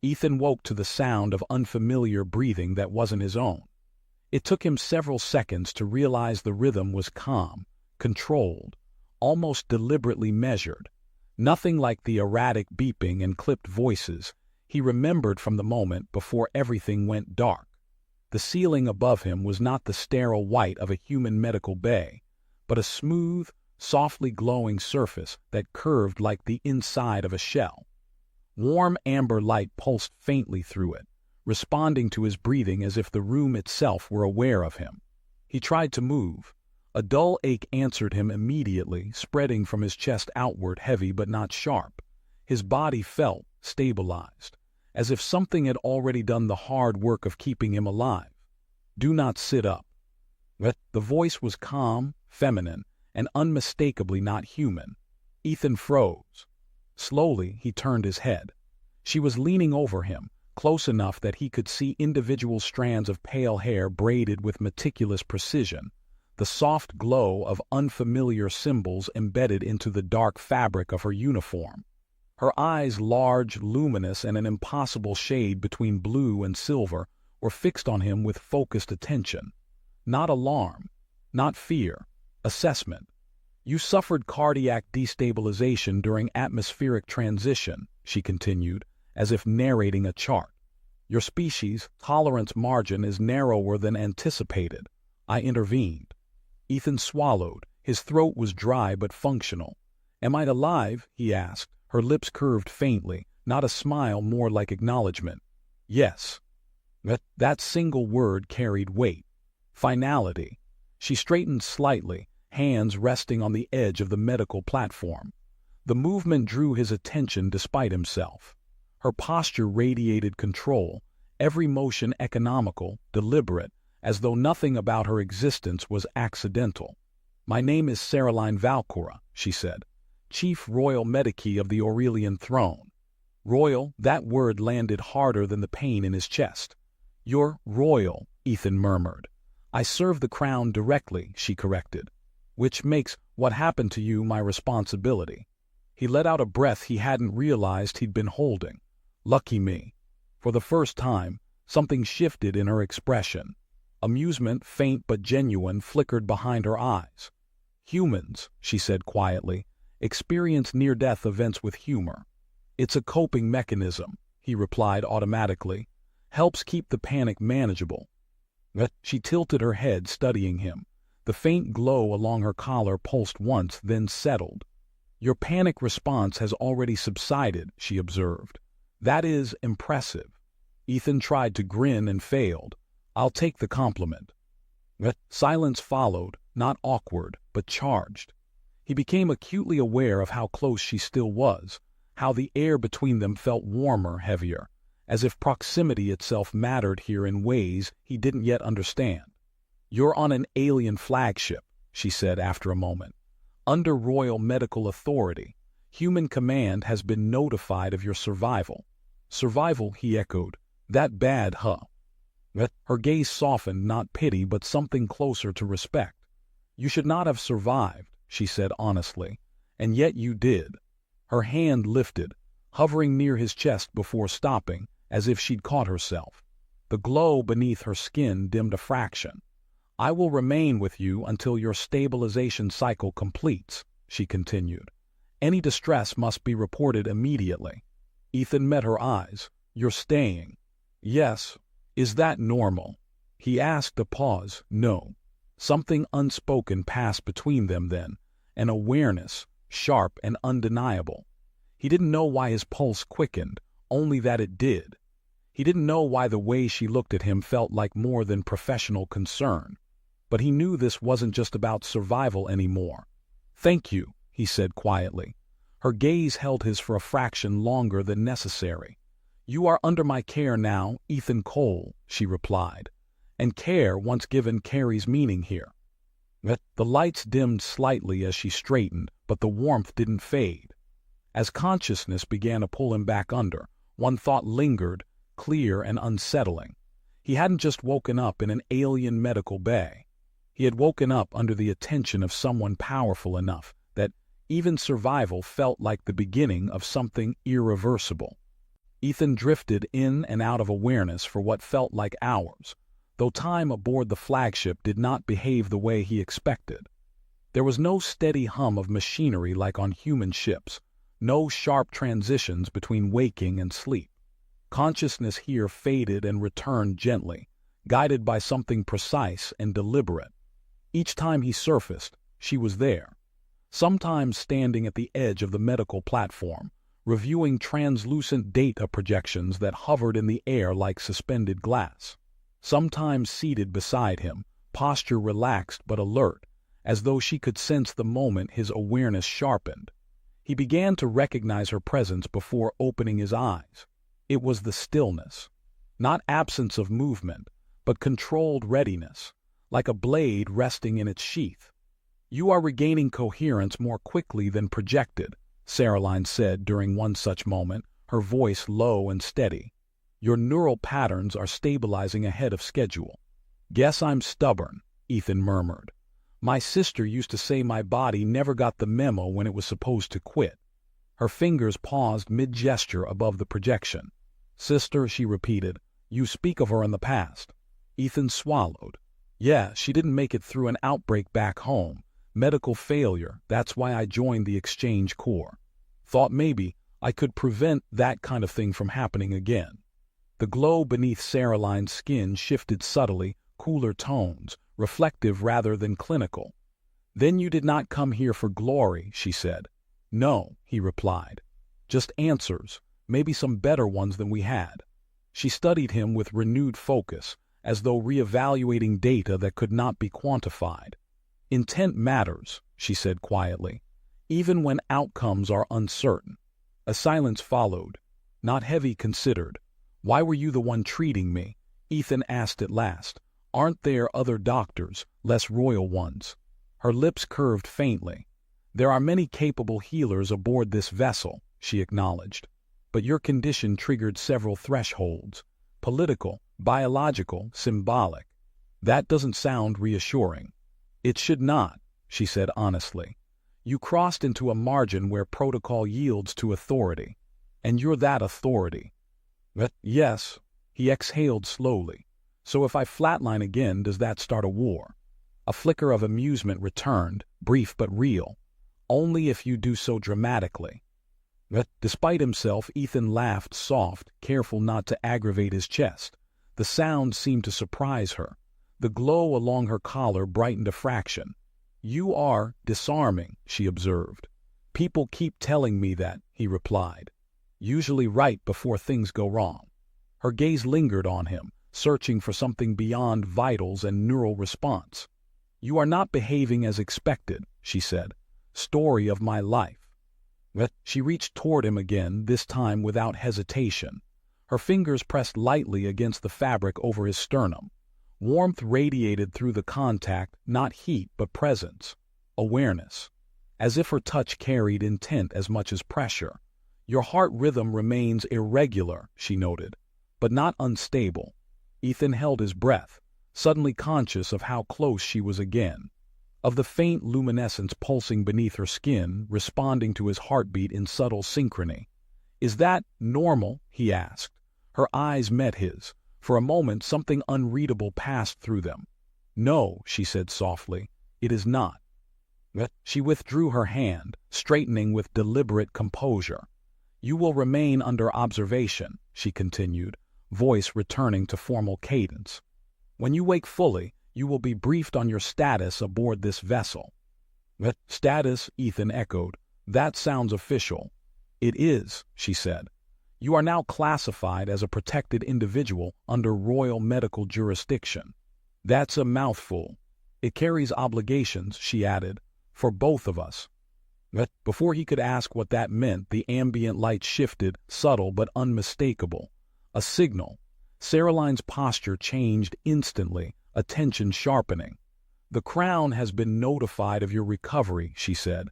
Ethan woke to the sound of unfamiliar breathing that wasn't his own. It took him several seconds to realize the rhythm was calm, controlled, almost deliberately measured. Nothing like the erratic beeping and clipped voices he remembered from the moment before everything went dark. The ceiling above him was not the sterile white of a human medical bay, but a smooth, softly glowing surface that curved like the inside of a shell. Warm amber light pulsed faintly through it, responding to his breathing as if the room itself were aware of him. He tried to move. A dull ache answered him immediately, spreading from his chest outward, heavy but not sharp. His body felt stabilized, as if something had already done the hard work of keeping him alive. "Do not sit up." The voice was calm, feminine, and unmistakably not human. Ethan froze. Slowly, he turned his head. She was leaning over him, close enough that he could see individual strands of pale hair braided with meticulous precision, the soft glow of unfamiliar symbols embedded into the dark fabric of her uniform. Her eyes, large, luminous, and an impossible shade between blue and silver, were fixed on him with focused attention. Not alarm, not fear, assessment. "You suffered cardiac destabilization during atmospheric transition," she continued, as if narrating a chart. "Your species' tolerance margin is narrower than anticipated." I intervened. Ethan swallowed. His throat was dry but functional. "Am I alive?" he asked, her lips curved faintly, not a smile, more like acknowledgement. "Yes." That single word carried weight. Finality. She straightened slightly, hands resting on the edge of the medical platform. The movement drew his attention despite himself. Her posture radiated control, every motion economical, deliberate, as though nothing about her existence was accidental. "My name is Caroline Valcora," she said, "Chief Royal Medici of the Aurelian throne." Royal, that word landed harder than the pain in his chest. "You're royal," Ethan murmured. "I serve the crown directly," she corrected, "which makes what happened to you my responsibility." He let out a breath he hadn't realized he'd been holding. "Lucky me." For the first time, something shifted in her expression. Amusement, faint but genuine, flickered behind her eyes. "Humans," she said quietly, "experience near-death events with humor." "It's a coping mechanism," he replied automatically. "Helps keep the panic manageable." She tilted her head, studying him. The faint glow along her collar pulsed once, then settled. "Your panic response has already subsided," she observed. "That is impressive." Ethan tried to grin and failed. "I'll take the compliment." Silence followed, not awkward, but charged. He became acutely aware of how close she still was, how the air between them felt warmer, heavier, as if proximity itself mattered here in ways he didn't yet understand. "You're on an alien flagship," she said after a moment. "Under royal medical authority. Human command has been notified of your survival." "Survival," he echoed. "That bad, huh?" Her gaze softened, not pity, but something closer to respect. "You should not have survived," she said honestly, "and yet you did." Her hand lifted, hovering near his chest before stopping, as if she'd caught herself. The glow beneath her skin dimmed a fraction. "I will remain with you until your stabilization cycle completes," she continued. "Any distress must be reported immediately." Ethan met her eyes. "You're staying?" "Yes." "Is that normal?" He asked, a pause. "No." Something unspoken passed between them then, an awareness, sharp and undeniable. He didn't know why his pulse quickened, only that it did. He didn't know why the way she looked at him felt like more than professional concern. But he knew this wasn't just about survival anymore. "Thank you," he said quietly. Her gaze held his for a fraction longer than necessary. "You are under my care now, Ethan Cole," she replied. "And care, once given, carries meaning here." The lights dimmed slightly as she straightened, but the warmth didn't fade. As consciousness began to pull him back under, one thought lingered, clear and unsettling. He hadn't just woken up in an alien medical bay. He had woken up under the attention of someone powerful enough that even survival felt like the beginning of something irreversible. Ethan drifted in and out of awareness for what felt like hours, though time aboard the flagship did not behave the way he expected. There was no steady hum of machinery like on human ships, no sharp transitions between waking and sleep. Consciousness here faded and returned gently, guided by something precise and deliberate. Each time he surfaced, she was there, sometimes standing at the edge of the medical platform, reviewing translucent data projections that hovered in the air like suspended glass. Sometimes seated beside him, posture relaxed but alert, as though she could sense the moment his awareness sharpened. He began to recognize her presence before opening his eyes. It was the stillness, not absence of movement, but controlled readiness, like a blade resting in its sheath. "You are regaining coherence more quickly than projected," Caroline said during one such moment, her voice low and steady. "Your neural patterns are stabilizing ahead of schedule." "Guess I'm stubborn," Ethan murmured. "My sister used to say my body never got the memo when it was supposed to quit." Her fingers paused mid-gesture above the projection. "Sister," she repeated, "you speak of her in the past." Ethan swallowed. "Yeah, she didn't make it through an outbreak back home. Medical failure, that's why I joined the Exchange Corps. Thought maybe I could prevent that kind of thing from happening again." The glow beneath Caroline's skin shifted subtly, cooler tones, reflective rather than clinical. "Then you did not come here for glory," she said. "No," he replied. "Just answers, maybe some better ones than we had." She studied him with renewed focus, as though reevaluating data that could not be quantified. "Intent matters," she said quietly, "even when outcomes are uncertain." A silence followed. Not heavy considered. "Why were you the one treating me?" Ethan asked at last. "Aren't there other doctors, less royal ones?" Her lips curved faintly. "There are many capable healers aboard this vessel," she acknowledged. "But your condition triggered several thresholds. Political, biological, symbolic. That doesn't sound reassuring." "It should not," she said honestly. "You crossed into a margin where protocol yields to authority. And you're that authority." "Yes," he exhaled slowly. "So if I flatline again, does that start a war?" A flicker of amusement returned, brief but real. "Only if you do so dramatically." Despite himself, Ethan laughed soft, careful not to aggravate his chest. The sound seemed to surprise her. The glow along her collar brightened a fraction. "You are disarming," she observed. "People keep telling me that," he replied. "Usually right before things go wrong." Her gaze lingered on him, searching for something beyond vitals and neural response. "You are not behaving as expected," she said. "Story of my life." She reached toward him again, this time without hesitation. Her fingers pressed lightly against the fabric over his sternum. Warmth radiated through the contact, not heat but presence, awareness. As if her touch carried intent as much as pressure. "Your heart rhythm remains irregular," she noted, "but not unstable." Ethan held his breath, suddenly conscious of how close she was again, of the faint luminescence pulsing beneath her skin, responding to his heartbeat in subtle synchrony. "Is that normal?" he asked. Her eyes met his. For a moment something unreadable passed through them. "No," she said softly, "it is not." She withdrew her hand, straightening with deliberate composure. "You will remain under observation," she continued, voice returning to formal cadence. "When you wake fully, you will be briefed on your status aboard this vessel." "Status," Ethan echoed. "That sounds official." "It is," she said. "You are now classified as a protected individual under royal medical jurisdiction." "That's a mouthful." "It carries obligations," she added, "for both of us." Before he could ask what that meant, the ambient light shifted, subtle but unmistakable. A signal. Caroline's posture changed instantly, attention sharpening. "The Crown has been notified of your recovery," she said.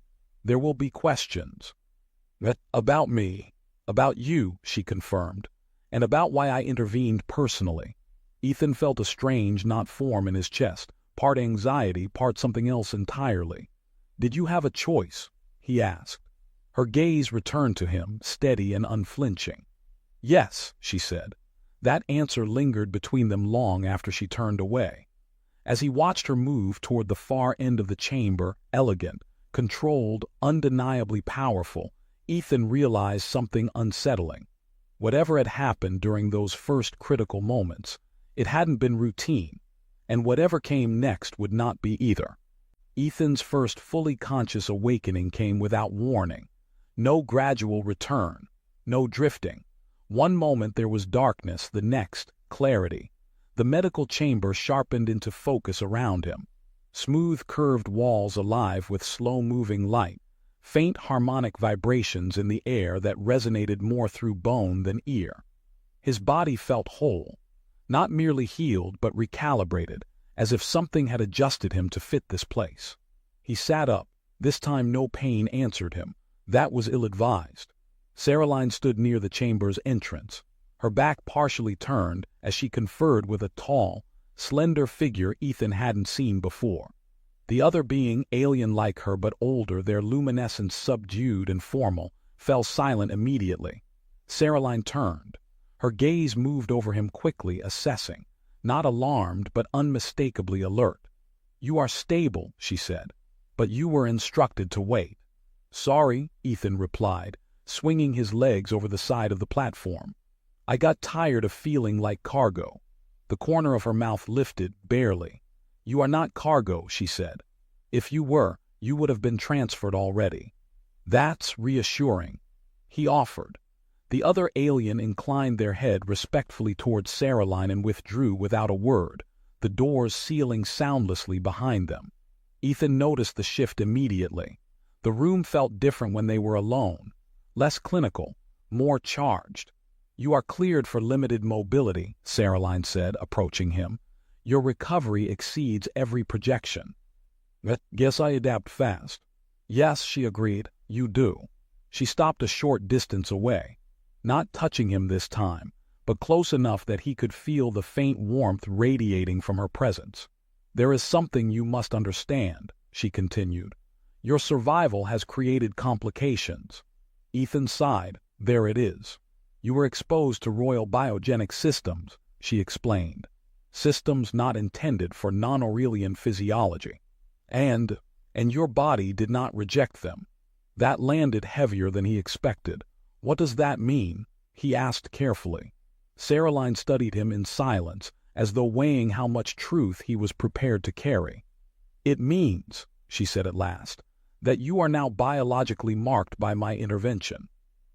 "There will be questions." "About me." "About you," she confirmed, "and about why I intervened personally." Ethan felt a strange knot form in his chest, part anxiety, part something else entirely. "Did you have a choice?" he asked. Her gaze returned to him, steady and unflinching. Yes, she said. That answer lingered between them long after she turned away. As he watched her move toward the far end of the chamber, elegant, controlled, undeniably powerful, Ethan realized something unsettling. Whatever had happened during those first critical moments, it hadn't been routine, and whatever came next would not be either. Ethan's first fully conscious awakening came without warning. No gradual return, no drifting. One moment there was darkness, the next, clarity. The medical chamber sharpened into focus around him. Smooth curved walls alive with slow-moving light, faint harmonic vibrations in the air that resonated more through bone than ear. His body felt whole, not merely healed but recalibrated, as if something had adjusted him to fit this place. He sat up. This time no pain answered him. That was ill-advised. Saraline stood near the chamber's entrance, her back partially turned as she conferred with a tall, slender figure Ethan hadn't seen before. The other being alien like her but older, their luminescence subdued and formal, fell silent immediately. Saraline turned. Her gaze moved over him quickly, assessing, not alarmed but unmistakably alert. "You are stable," she said, "but you were instructed to wait." "Sorry," Ethan replied, swinging his legs over the side of the platform. "I got tired of feeling like cargo." The corner of her mouth lifted, barely. "You are not cargo," she said. "If you were, you would have been transferred already." "That's reassuring," he offered. The other alien inclined their head respectfully towards Saraline and withdrew without a word, the doors sealing soundlessly behind them. Ethan noticed the shift immediately. The room felt different when they were alone. Less clinical, more charged. "You are cleared for limited mobility," Saraline said, approaching him. "Your recovery exceeds every projection." "Guess I adapt fast." "Yes," she agreed, "you do." She stopped a short distance away, not touching him this time, but close enough that he could feel the faint warmth radiating from her presence. "There is something you must understand," she continued. "Your survival has created complications." Ethan sighed. "There it is." "You were exposed to royal biogenic systems," she explained. "Systems not intended for non-Aurelian physiology. And your body did not reject them." That landed heavier than he expected. "What does that mean?" he asked carefully. Saraline studied him in silence, as though weighing how much truth he was prepared to carry. "It means," she said at last, "that you are now biologically marked by my intervention."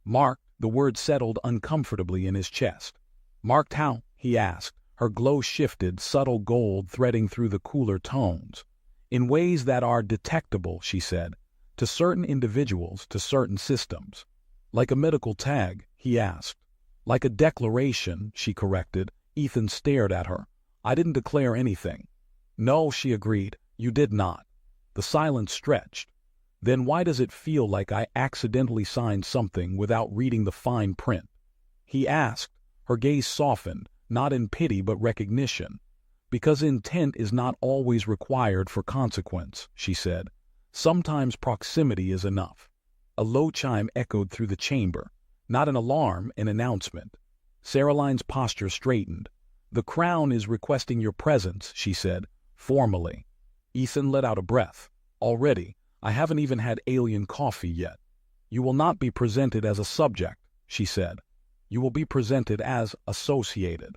"Marked?" The word settled uncomfortably in his chest. "Marked how?" he asked. Her glow shifted, subtle gold threading through the cooler tones. "In ways that are detectable," she said, "to certain individuals, to certain systems." "Like a medical tag?" he asked. "Like a declaration," she corrected. Ethan stared at her. "I didn't declare anything." "No," she agreed, "you did not." The silence stretched. "Then why does it feel like I accidentally signed something without reading the fine print?" he asked. Her gaze softened, not in pity but recognition. "Because intent is not always required for consequence," she said. "Sometimes proximity is enough." A low chime echoed through the chamber, not an alarm, an announcement. Saraline's posture straightened. "The Crown is requesting your presence," she said, formally. Ethan let out a breath. "Already? I haven't even had alien coffee yet." "You will not be presented as a subject," she said. "You will be presented as associated."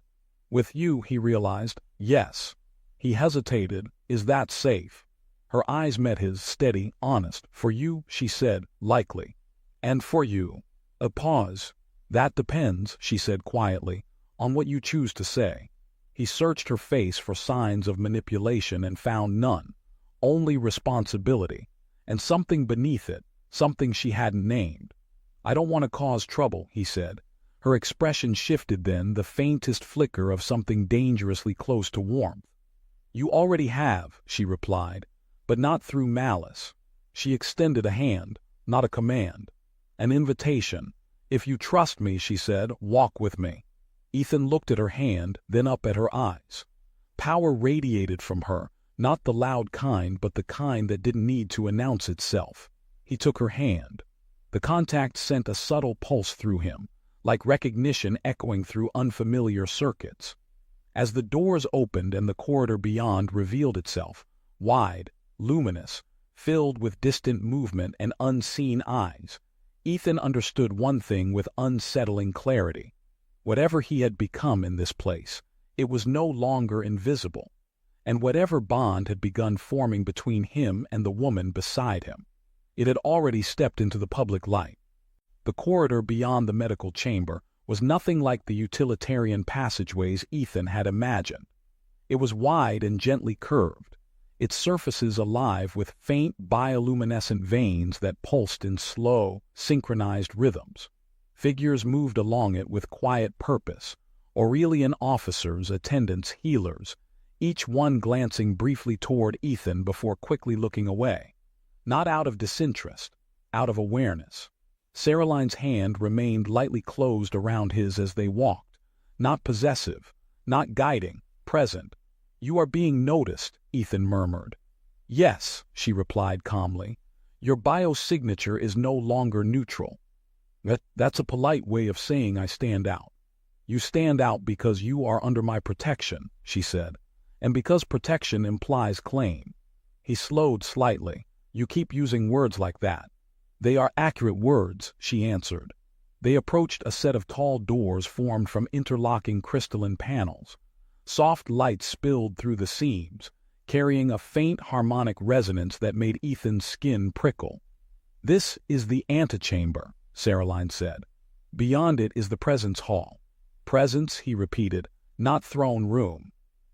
"With you," he realized. "Yes." He hesitated. "Is that safe?" Her eyes met his, steady, honest. "For you," she said, "likely." "And for you." A pause. "That depends," she said quietly, "on what you choose to say." He searched her face for signs of manipulation and found none. Only responsibility. And something beneath it, something she hadn't named. "I don't want to cause trouble," he said. Her expression shifted then, the faintest flicker of something dangerously close to warmth. "You already have," she replied, "but not through malice." She extended a hand, not a command. An invitation. "If you trust me," she said, "walk with me." Ethan looked at her hand, then up at her eyes. Power radiated from her, not the loud kind, but the kind that didn't need to announce itself. He took her hand. The contact sent a subtle pulse through him, like recognition echoing through unfamiliar circuits. As the doors opened and the corridor beyond revealed itself, wide, luminous, filled with distant movement and unseen eyes, Ethan understood one thing with unsettling clarity. Whatever he had become in this place, it was no longer invisible, and whatever bond had begun forming between him and the woman beside him, it had already stepped into the public light. The corridor beyond the medical chamber was nothing like the utilitarian passageways Ethan had imagined. It was wide and gently curved, its surfaces alive with faint bioluminescent veins that pulsed in slow, synchronized rhythms. Figures moved along it with quiet purpose, Aurelian officers, attendants, healers, each one glancing briefly toward Ethan before quickly looking away. Not out of disinterest, out of awareness. Saraline's hand remained lightly closed around his as they walked, not possessive, not guiding, present. "You are being noticed," Ethan murmured. "Yes," she replied calmly. "Your biosignature is no longer neutral." That's a polite way of saying I stand out." "You stand out because you are under my protection," she said, "and because protection implies claim." He slowed slightly. "You keep using words like that." "They are accurate words," she answered. They approached a set of tall doors formed from interlocking crystalline panels. Soft light spilled through the seams, carrying a faint harmonic resonance that made Ethan's skin prickle. "This is the antechamber," Saraline said. "Beyond it is the presence hall." "Presence," he repeated, "not throne room."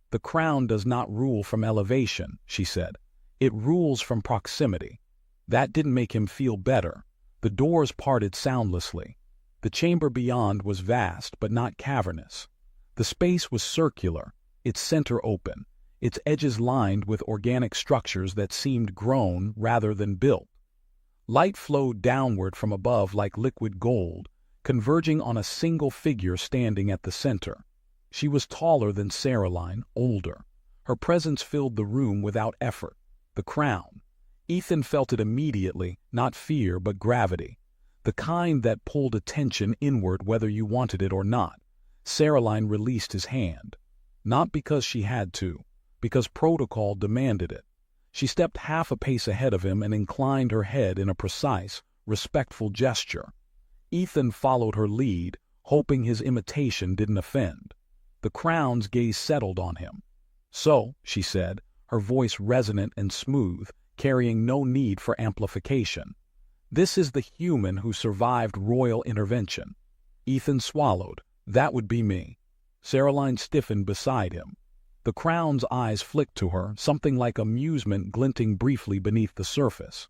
"The crown does not rule from elevation," she said. "It rules from proximity." That didn't make him feel better. The doors parted soundlessly. The chamber beyond was vast but not cavernous. The space was circular, its center open, its edges lined with organic structures that seemed grown rather than built. Light flowed downward from above like liquid gold, converging on a single figure standing at the center. She was taller than Saraline, older. Her presence filled the room without effort. The crown. Ethan felt it immediately, not fear but gravity. The kind that pulled attention inward whether you wanted it or not. Saraline released his hand. Not because she had to, because protocol demanded it. She stepped half a pace ahead of him and inclined her head in a precise, respectful gesture. Ethan followed her lead, hoping his imitation didn't offend. The crown's gaze settled on him. "So," she said, her voice resonant and smooth, carrying no need for amplification. "This is the human who survived royal intervention." Ethan swallowed. "That would be me." Saraline stiffened beside him. The crown's eyes flicked to her, something like amusement glinting briefly beneath the surface.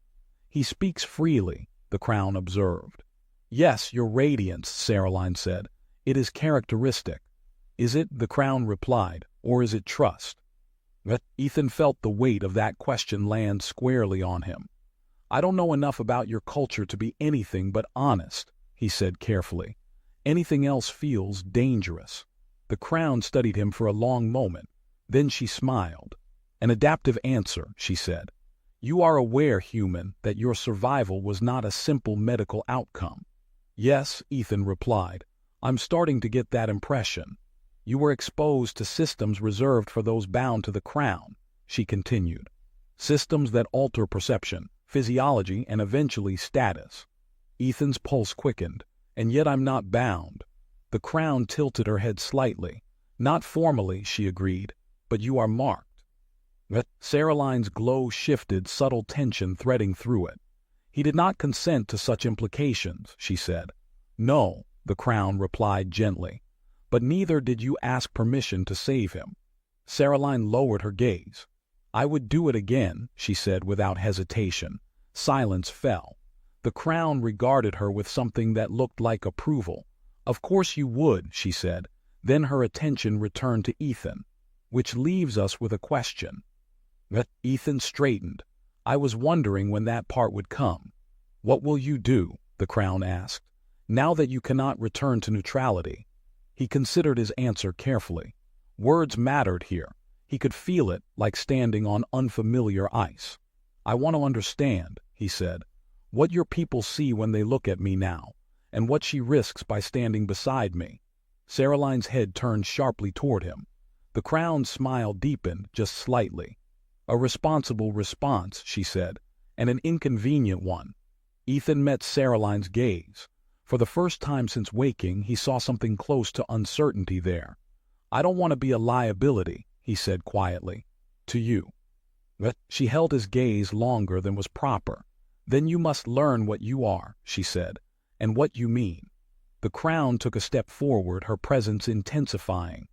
"He speaks freely," the crown observed. "Yes, your radiance," Saraline said. "It is characteristic." "Is it," the crown replied, "or is it trust?" Ethan felt the weight of that question land squarely on him. "I don't know enough about your culture to be anything but honest," he said carefully. "Anything else feels dangerous." The crown studied him for a long moment. Then she smiled. "An adaptive answer," she said. "You are aware, human, that your survival was not a simple medical outcome." "Yes," Ethan replied. "I'm starting to get that impression." "You were exposed to systems reserved for those bound to the crown," she continued. "Systems that alter perception, physiology, and eventually status." Ethan's pulse quickened. "And yet I'm not bound." The crown tilted her head slightly. "Not formally," she agreed, "but you are marked." Saraline's glow shifted, subtle tension threading through it. "He did not consent to such implications," she said. "No," the crown replied gently. "But neither did you ask permission to save him." Saraline lowered her gaze. "I would do it again," she said without hesitation. Silence fell. The crown regarded her with something that looked like approval. "Of course you would," she said. Then her attention returned to Ethan. "Which leaves us with a question." Ethan straightened. "I was wondering when that part would come." "What will you do?" the crown asked. "Now that you cannot return to neutrality." He considered his answer carefully. Words mattered here. He could feel it, like standing on unfamiliar ice. "I want to understand," he said, "what your people see when they look at me now, and what she risks by standing beside me. Saraline's head turned sharply toward him. The Crown's smile deepened just slightly. A responsible response, she said, and an inconvenient one. Ethan met Saraline's gaze. For the first time since waking, he saw something close to uncertainty there. I don't want to be a liability, he said quietly. To you. But she held his gaze longer than was proper. Then you must learn what you are, she said, and what you mean. The Crown took a step forward, her presence intensifying.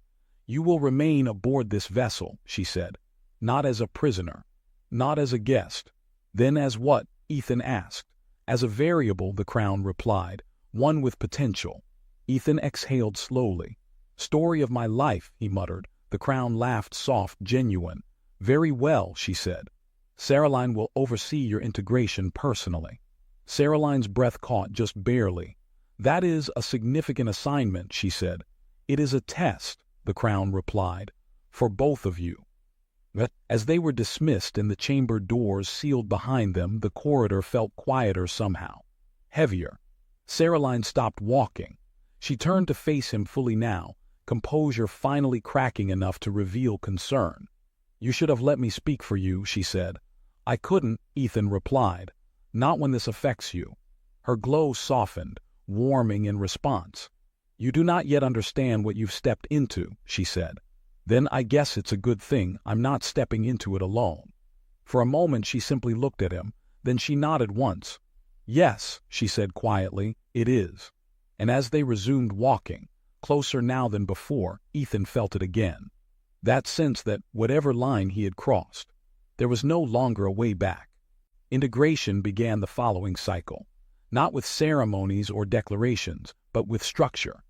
You will remain aboard this vessel, she said, not as a prisoner, not as a guest. Then as what? Ethan asked. As a variable, the Crown replied, one with potential. Ethan exhaled slowly. Story of my life, he muttered. The Crown laughed soft, genuine. Very well, she said. Saraline will oversee your integration personally. Saraline's breath caught just barely. That is a significant assignment, she said. It is a test, the Crown replied, for both of you. As they were dismissed and the chamber doors sealed behind them, the corridor felt quieter somehow. Heavier. Saraline stopped walking. She turned to face him fully now, composure finally cracking enough to reveal concern. You should have let me speak for you, she said. I couldn't, Ethan replied. Not when this affects you. Her glow softened, warming in response. You do not yet understand what you've stepped into, she said. Then I guess it's a good thing I'm not stepping into it alone. For a moment she simply looked at him, then she nodded once. Yes, she said quietly, it is. And as they resumed walking, closer now than before, Ethan felt it again. That sense that, whatever line he had crossed, there was no longer a way back. Integration began the following cycle, not with ceremonies or declarations, but with structure.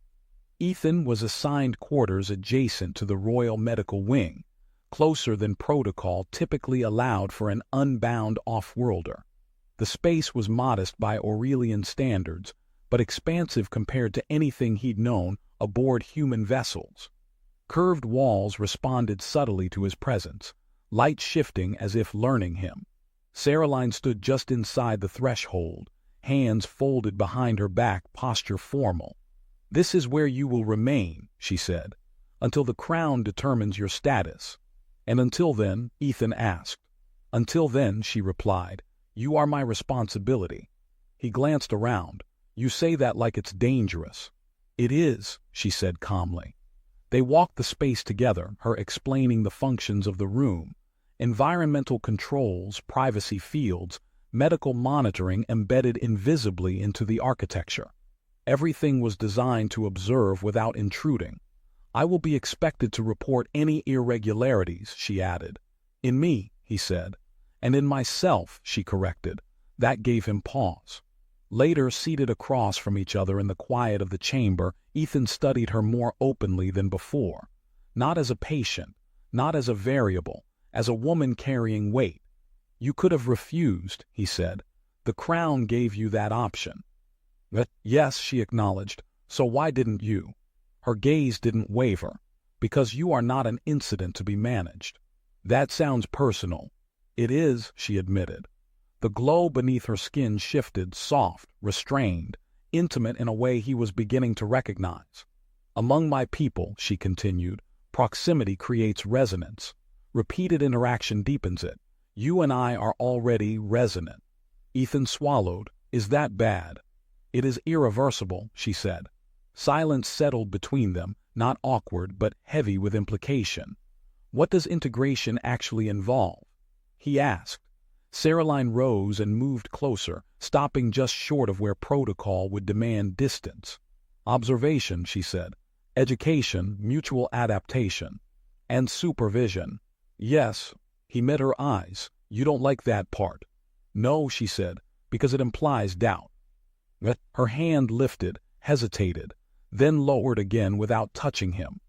Ethan was assigned quarters adjacent to the Royal Medical Wing, closer than protocol typically allowed for an unbound off-worlder. The space was modest by Aurelian standards, but expansive compared to anything he'd known aboard human vessels. Curved walls responded subtly to his presence, light shifting as if learning him. Saraline stood just inside the threshold, hands folded behind her back, posture formal. This is where you will remain, she said, until the Crown determines your status. And until then, Ethan asked. Until then, she replied, you are my responsibility. He glanced around. You say that like it's dangerous. It is, she said calmly. They walked the space together, her explaining the functions of the room. Environmental controls, privacy fields, medical monitoring embedded invisibly into the architecture. Everything was designed to observe without intruding. I will be expected to report any irregularities, she added. In me, he said. And in myself, she corrected. That gave him pause. Later, seated across from each other in the quiet of the chamber, Ethan studied her more openly than before. Not as a patient, not as a variable, as a woman carrying weight. You could have refused, he said. The Crown gave you that option. Yes, she acknowledged. So why didn't you? Her gaze didn't waver. Because you are not an incident to be managed. That sounds personal. It is, she admitted. The glow beneath her skin shifted, soft, restrained, intimate in a way he was beginning to recognize. Among my people, she continued, proximity creates resonance. Repeated interaction deepens it. You and I are already resonant. Ethan swallowed. Is that bad? It is irreversible, she said. Silence settled between them, not awkward but heavy with implication. What does integration actually involve? He asked. Saraline rose and moved closer, stopping just short of where protocol would demand distance. Observation, she said. Education, mutual adaptation. And supervision. Yes, he met her eyes. You don't like that part. No, she said, because it implies doubt. Her hand lifted, hesitated, then lowered again without touching him.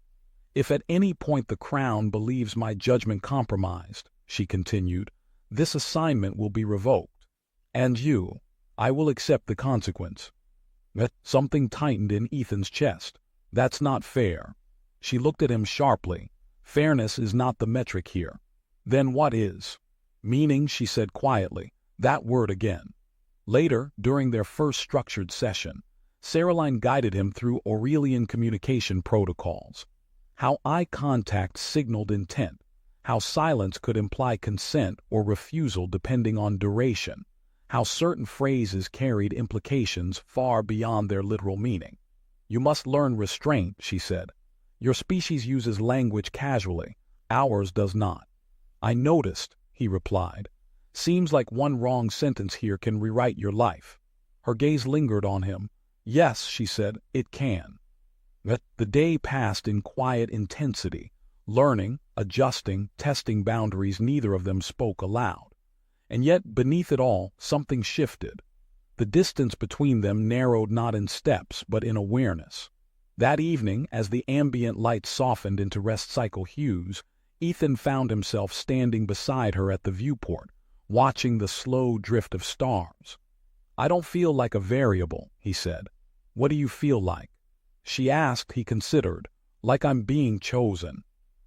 If at any point the Crown believes my judgment compromised, she continued, this assignment will be revoked. And you, I will accept the consequence. Something tightened in Ethan's chest. That's not fair. She looked at him sharply. Fairness is not the metric here. Then what is? Meaning, she said quietly, that word again. Later, during their first structured session, Saraline guided him through Aurelian communication protocols. How eye contact signaled intent, how silence could imply consent or refusal depending on duration, how certain phrases carried implications far beyond their literal meaning. "You must learn restraint," she said. "Your species uses language casually, ours does not." "I noticed," he replied. "Seems like one wrong sentence here can rewrite your life." Her gaze lingered on him. "Yes," she said, "it can." The day passed in quiet intensity, learning, adjusting, testing boundaries. Neither of them spoke aloud. And yet, beneath it all, something shifted. The distance between them narrowed not in steps, but in awareness. That evening, as the ambient light softened into rest cycle hues, Ethan found himself standing beside her at the viewport, watching the slow drift of stars. "I don't feel like a variable," he said. "What do you feel like?" She asked. He considered. "Like I'm being chosen."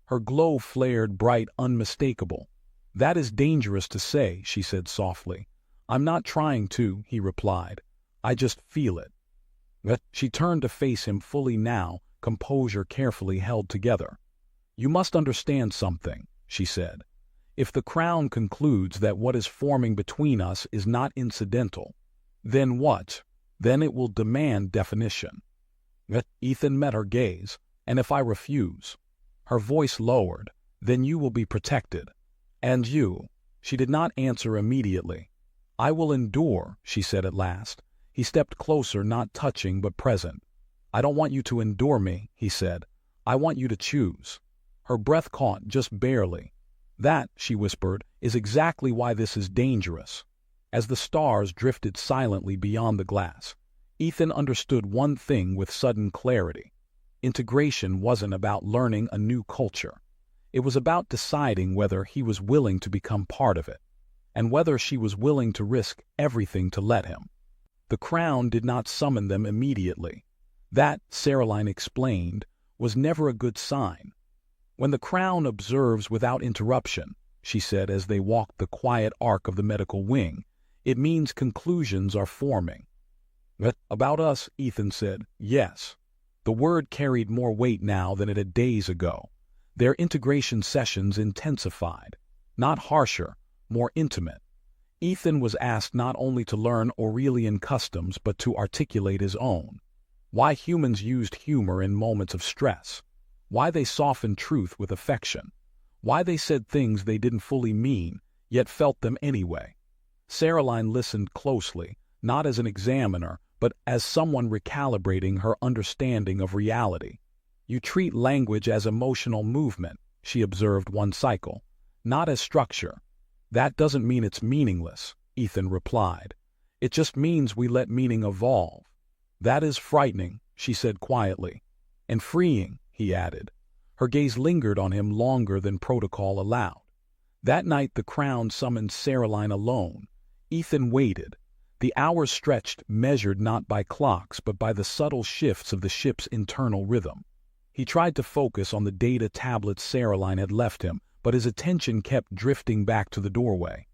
Her glow flared bright, unmistakable. "That is dangerous to say," she said softly. "I'm not trying to," he replied. "I just feel it." She turned to face him fully now, composure carefully held together. "You must understand something," she said. "If the Crown concludes that what is forming between us is not incidental, then what? Then it will demand definition." Ethan met her gaze. "And if I refuse?" Her voice lowered. "Then you will be protected." "And you?" She did not answer immediately. "I will endure," she said at last. He stepped closer, not touching but present. "I don't want you to endure me," he said. "I want you to choose." Her breath caught just barely. "That," she whispered, "is exactly why this is dangerous." As the stars drifted silently beyond the glass, Ethan understood one thing with sudden clarity. Integration wasn't about learning a new culture. It was about deciding whether he was willing to become part of it, and whether she was willing to risk everything to let him. The Crown did not summon them immediately. That, Saraline explained, was never a good sign. "When the Crown observes without interruption," she said as they walked the quiet arc of the medical wing, "it means conclusions are forming." "About us," Ethan said, "yes." The word carried more weight now than it had days ago. Their integration sessions intensified. Not harsher, more intimate. Ethan was asked not only to learn Aurelian customs but to articulate his own. Why humans used humor in moments of stress. Why they softened truth with affection. Why they said things they didn't fully mean, yet felt them anyway. Saraline listened closely, not as an examiner, but as someone recalibrating her understanding of reality. "You treat language as emotional movement," she observed one cycle, "not as structure." "That doesn't mean it's meaningless," Ethan replied. "It just means we let meaning evolve." "That is frightening," she said quietly. "And freeing," he added. Her gaze lingered on him longer than protocol allowed. That night the Crown summoned Saraline alone. Ethan waited. The hours stretched, measured not by clocks but by the subtle shifts of the ship's internal rhythm. He tried to focus on the data tablets Saraline had left him, but his attention kept drifting back to the doorway.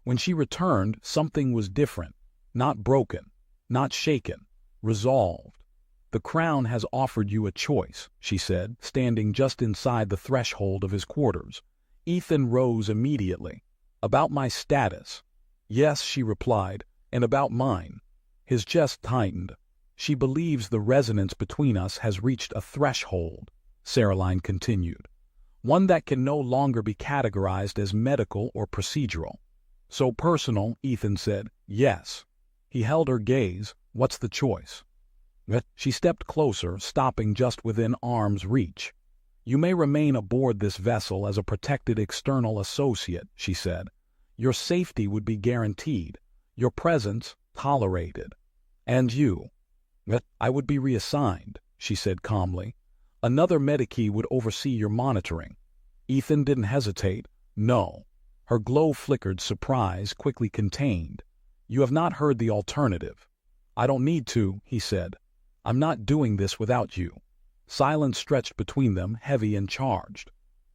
When she returned, something was different. Not broken, not shaken, resolved. "The Crown has offered you a choice," she said, standing just inside the threshold of his quarters. Ethan rose immediately. "About my status?" "Yes," she replied, "and about mine." His chest tightened. "She believes the resonance between us has reached a threshold," Saraline continued. "One that can no longer be categorized as medical or procedural." "So personal," Ethan said. "Yes." He held her gaze. "What's the choice?" She stepped closer, stopping just within arm's reach. "You may remain aboard this vessel as a protected external associate," she said. "Your safety would be guaranteed, your presence tolerated. And you?" "I would be reassigned," she said calmly. "Another Medikey would oversee your monitoring." Ethan didn't hesitate. "No." Her glow flickered, surprise quickly contained. "You have not heard the alternative." "I don't need to," he said. "I'm not doing this without you." Silence stretched between them, heavy and charged.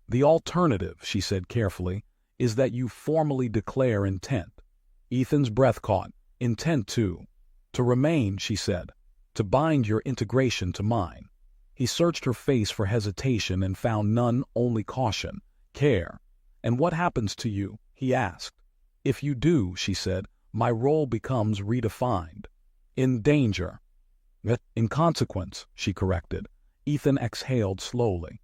"The alternative," she said carefully, "is that you formally declare intent." Ethan's breath caught. "Intent to?" "To remain," she said. to bind your integration to mine. He searched her face for hesitation and found none, only caution, care. And what happens to you? He asked. If you do, she said, my role becomes redefined. In danger. In consequence, she corrected. Ethan exhaled slowly.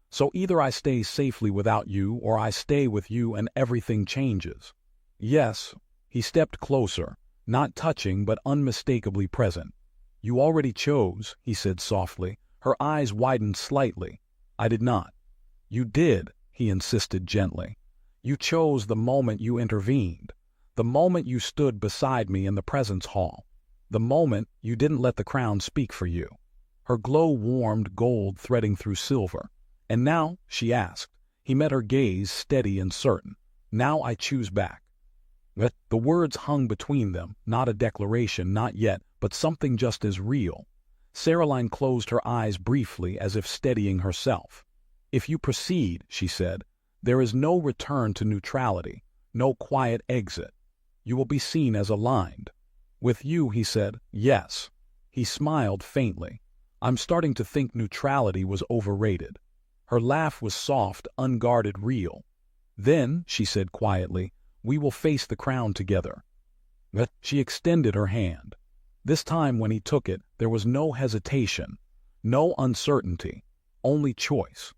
So either I stay safely without you, or I stay with you and everything changes. Yes. He stepped closer, not touching but unmistakably present. You already chose, he said softly. Her eyes widened slightly. I did not. You did, he insisted gently. You chose the moment you intervened, the moment you stood beside me in the presence hall, the moment you didn't let the crown speak for you. Her glow warmed gold threading through silver. And now, she asked. He met her gaze, steady and certain. Now I choose back. The words hung between them, not a declaration, not yet, but something just as real. Caroline closed her eyes briefly as if steadying herself. If you proceed, she said, there is no return to neutrality, no quiet exit. You will be seen as aligned. With you, he said, yes. He smiled faintly. I'm starting to think neutrality was overrated. Her laugh was soft, unguarded, real. Then, she said quietly, we will face the crown together. She extended her hand. This time when he took it, there was no hesitation, no uncertainty, only choice.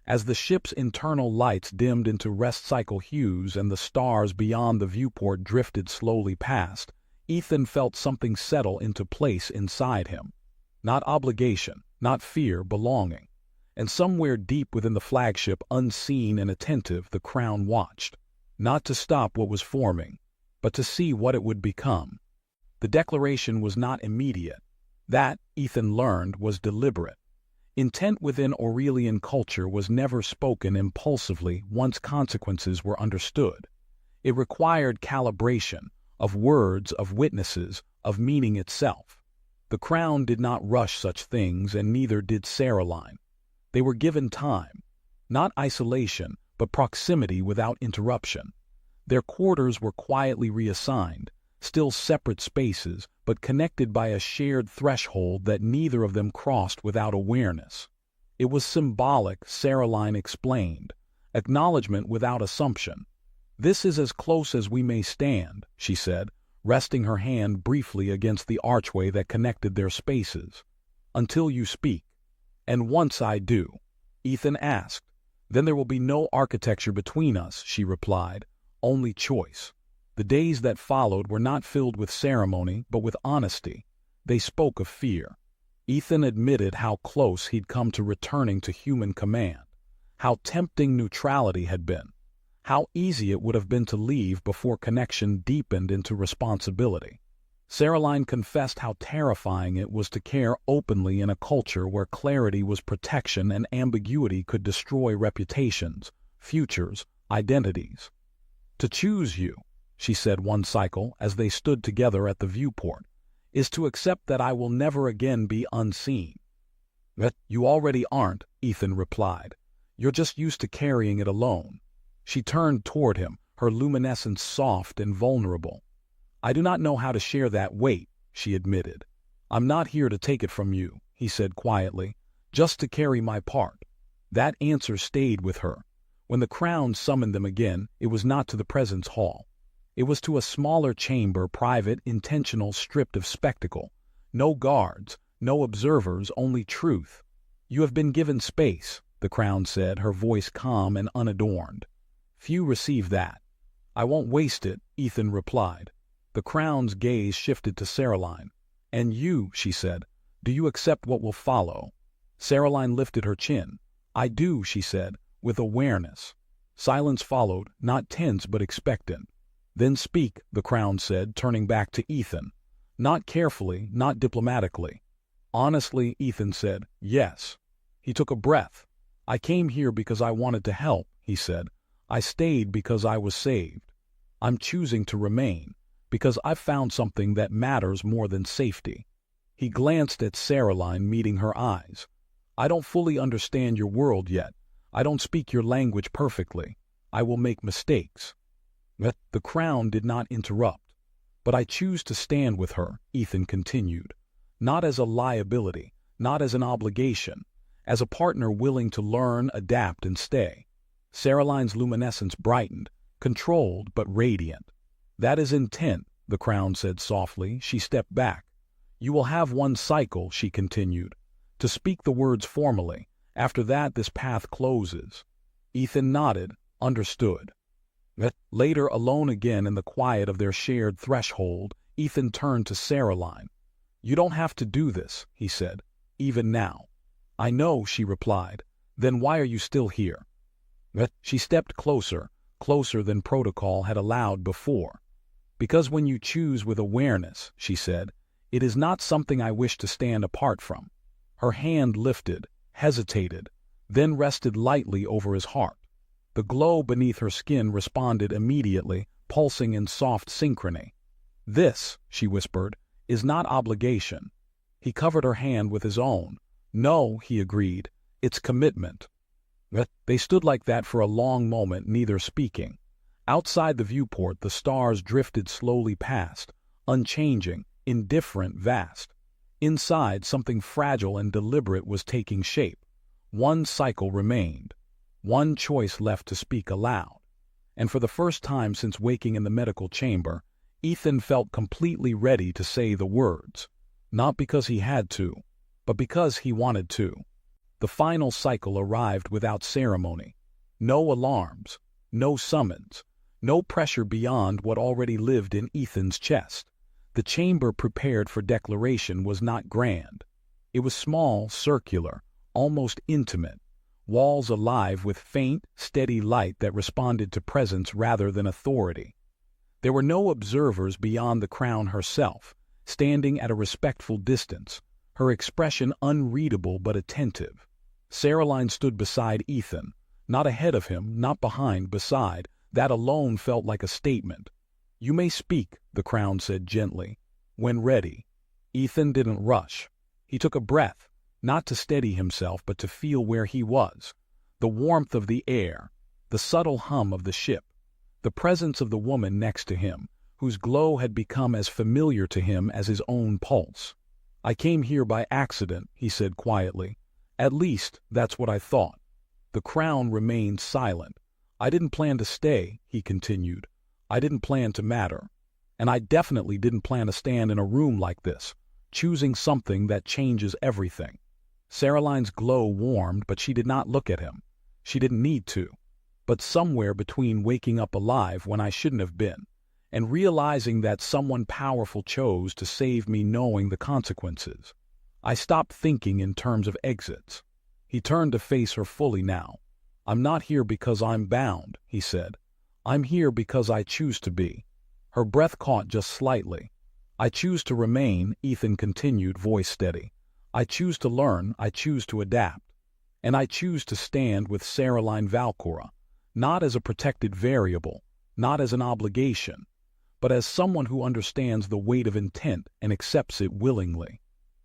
As the ship's internal lights dimmed into rest cycle hues and the stars beyond the viewport drifted slowly past, Ethan felt something settle into place inside him. Not obligation, not fear, belonging. And somewhere deep within the flagship, unseen and attentive, the crown watched. Not to stop what was forming, but to see what it would become. The declaration was not immediate. That, Ethan learned, was deliberate. Intent within Aurelian culture was never spoken impulsively once consequences were understood. It required calibration, of words, of witnesses, of meaning itself. The crown did not rush such things, and neither did Caroline. They were given time, not isolation, but proximity without interruption. Their quarters were quietly reassigned, still separate spaces, but connected by a shared threshold that neither of them crossed without awareness. It was symbolic, Caroline explained, acknowledgement without assumption. This is as close as we may stand, she said, resting her hand briefly against the archway that connected their spaces. Until you speak. And once I do, Ethan asked. Then there will be no architecture between us, she replied, only choice. The days that followed were not filled with ceremony, but with honesty. They spoke of fear. Ethan admitted how close he'd come to returning to human command, how tempting neutrality had been, how easy it would have been to leave before connection deepened into responsibility. Caroline confessed how terrifying it was to care openly in a culture where clarity was protection and ambiguity could destroy reputations, futures, identities. To choose you, she said one cycle as they stood together at the viewport, is to accept that I will never again be unseen. But you already aren't, Ethan replied. You're just used to carrying it alone. She turned toward him, her luminescence soft and vulnerable. I do not know how to share that weight, she admitted. I'm not here to take it from you, he said quietly, just to carry my part. That answer stayed with her. When the crown summoned them again, it was not to the presence hall. It was to a smaller chamber, private, intentional, stripped of spectacle. No guards, no observers, only truth. You have been given space, the crown said, her voice calm and unadorned. Few receive that. I won't waste it, Ethan replied. The crown's gaze shifted to Caroline. And you, she said, do you accept what will follow? Caroline lifted her chin. I do, she said, with awareness. Silence followed, not tense but expectant. Then speak, the crown said, turning back to Ethan. Not carefully, not diplomatically. Honestly, Ethan said, yes. He took a breath. I came here because I wanted to help, he said. I stayed because I was saved. I'm choosing to remain, because I've found something that matters more than safety. He glanced at Caroline, meeting her eyes. I don't fully understand your world yet. I don't speak your language perfectly. I will make mistakes. But the crown did not interrupt. But I choose to stand with her, Ethan continued. not as a liability, not as an obligation, as a partner willing to learn, adapt, and stay. Saraline's luminescence brightened, controlled but radiant. "That is intent," the crown said softly. She stepped back. "You will have one cycle," she continued, "to speak the words formally. After that, this path closes." Ethan nodded, understood. Later, alone again in the quiet of their shared threshold, Ethan turned to Saraline. "You don't have to do this," he said, "even now." "I know," she replied. "Then why are you still here?" She stepped closer, closer than protocol had allowed before. "Because when you choose with awareness," she said, "it is not something I wish to stand apart from." Her hand lifted, hesitated, then rested lightly over his heart. The glow beneath her skin responded immediately, pulsing in soft synchrony. "This," she whispered, "is not obligation." He covered her hand with his own. "No," he agreed, "it's commitment." They stood like that for a long moment, neither speaking. Outside the viewport, the stars drifted slowly past, unchanging, indifferent, vast. Inside, something fragile and deliberate was taking shape. One cycle remained. One choice left to speak aloud. And for the first time since waking in the medical chamber, Ethan felt completely ready to say the words. Not because he had to, but because he wanted to. The final cycle arrived without ceremony. No alarms, no summons, no pressure beyond what already lived in Ethan's chest. The chamber prepared for declaration was not grand. It was small, circular, almost intimate, walls alive with faint, steady light that responded to presence rather than authority. There were no observers beyond the crown herself, standing at a respectful distance, her expression unreadable but attentive. Saraline stood beside Ethan, not ahead of him, not behind, beside. That alone felt like a statement. "You may speak," the crown said gently, "when ready." Ethan didn't rush. He took a breath, not to steady himself but to feel where he was. The warmth of the air, the subtle hum of the ship, the presence of the woman next to him, whose glow had become as familiar to him as his own pulse. "I came here by accident," he said quietly. "At least, that's what I thought." The crown remained silent. "I didn't plan to stay," he continued. "I didn't plan to matter. And I definitely didn't plan to stand in a room like this, choosing something that changes everything." Saraline's glow warmed, but she did not look at him. She didn't need to. "But somewhere between waking up alive when I shouldn't have been, and realizing that someone powerful chose to save me knowing the consequences, I stopped thinking in terms of exits." He turned to face her fully now. "I'm not here because I'm bound," he said. "I'm here because I choose to be." Her breath caught just slightly. "I choose to remain," Ethan continued, voice steady. "I choose to learn, I choose to adapt. And I choose to stand with Saraline Valcora, not as a protected variable, not as an obligation, but as someone who understands the weight of intent and accepts it willingly."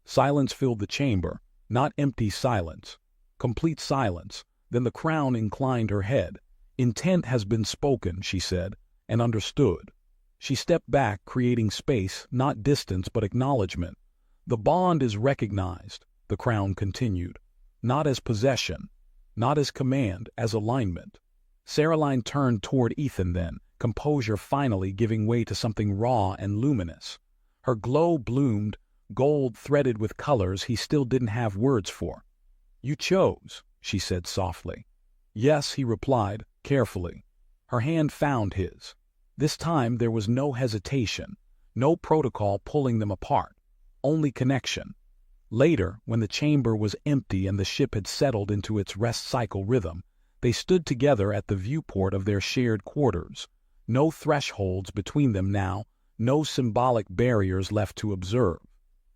Silence filled the chamber, not empty silence, complete silence. Then the crown inclined her head. "Intent has been spoken," she said, "and understood." She stepped back, creating space, not distance but acknowledgement. "The bond is recognized," the crown continued, "not as possession, not as command, as alignment." Saraline turned toward Ethan then, composure finally giving way to something raw and luminous. Her glow bloomed, gold threaded with colors he still didn't have words for. "You chose," she said softly. "Yes," he replied, carefully. Her hand found his. This time there was no hesitation, no protocol pulling them apart, only connection. Later, when the chamber was empty and the ship had settled into its rest cycle rhythm, they stood together at the viewport of their shared quarters. No thresholds between them now, no symbolic barriers left to observe.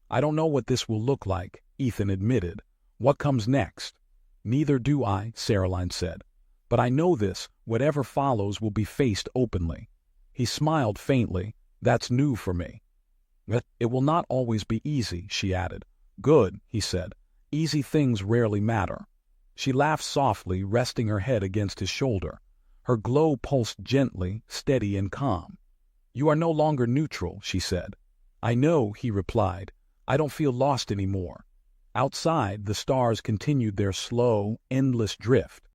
"I don't know what this will look like," Ethan admitted. "What comes next?" "Neither do I," Saraline said. "But I know this, whatever follows will be faced openly." He smiled faintly. "That's new for me." "It will not always be easy," she added. "Good," he said. "Easy things rarely matter." She laughed softly, resting her head against his shoulder. Her glow pulsed gently, steady and calm. "You are no longer neutral," she said. "I know," he replied. I don't feel lost anymore. Outside, the stars continued their slow, endless drift.